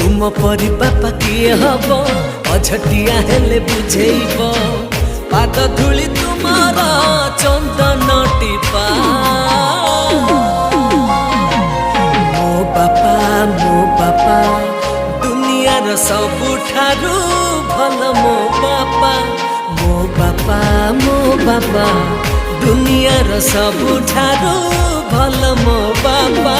तुम परी बापा किए हब अझटिया हेले बुझेब पाद धूली तुमार चंदन टीपा मो बापा दुनियार सबुठारू भल मो बापा दुनियार सबुठारू भल मो बापा।